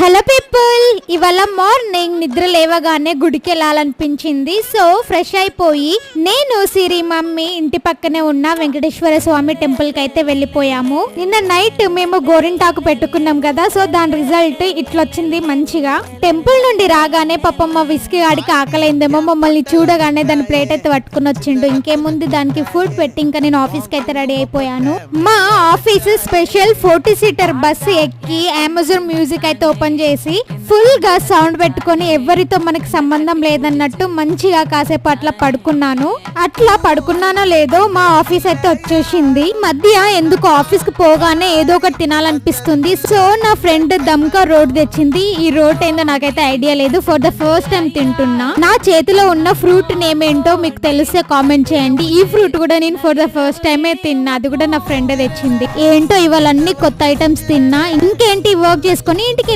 Hello people, ఇవాళ morning నిద్ర లేవగానే గుడికి వెళ్ళాలనిపించింది. సో ఫ్రెష్ అయిపోయి నేను సిరి మమ్మీ ఇంటి పక్కనే ఉన్న వెంకటేశ్వర స్వామి టెంపుల్ కి అయితే వెళ్ళిపోయాము. నిన్న నైట్ మేము గోరింటాకు పెట్టుకున్నాం కదా, సో దాని రిజల్ట్ ఇట్లొచ్చింది మంచిగా. టెంపుల్ నుండి రాగానే పాపం మా విస్కీ గాడికి ఆకలైందేమో, మమ్మల్ని చూడగానే దాని ప్లేట్ అయితే పట్టుకుని వచ్చిండు. ఇంకేముంది దానికి ఫుడ్ పెట్టి ఇంకా నేను ఆఫీస్ కి అయితే రెడీ అయిపోయాను. మా ఆఫీస్ స్పెషల్ 40 సీటర్ బస్సు ఎక్కి అమెజాన్ మ్యూజిక్ అయితే ఓపెన్ చేసి ఫుల్ గా సౌండ్ పెట్టుకొని ఎవరితో మనకి సంబంధం లేదన్నట్టు మంచిగా కాసేపు అట్లా పడుకున్నాను. అట్లా పడుకున్నానో లేదో మా ఆఫీస్ అయితే వచ్చేసింది. మధ్య ఎందుకు ఆఫీస్ కి పోగానే ఏదో ఒకటి తినాలనిపిస్తుంది. సో నా ఫ్రెండ్ దమ్కా రోడ్ తెచ్చింది. ఈ రోడ్ ఏందో నాకైతే ఐడియా లేదు, ఫర్ ద ఫస్ట్ టైం తింటున్నా. నా చేతిలో ఉన్న ఫ్రూట్ నేమ్ ఏంటో మీకు తెలిస్తే కామెంట్ చేయండి. ఈ ఫ్రూట్ కూడా నేను ఫర్ ద ఫస్ట్ టైమే తిన్నా, అది కూడా నా ఫ్రెండ్ తెచ్చింది. ఏంటో ఇవాళ అన్ని కొత్త ఐటమ్స్ తిన్నా. ఇంకేంటి వర్క్ చేసుకొని ఇంటికి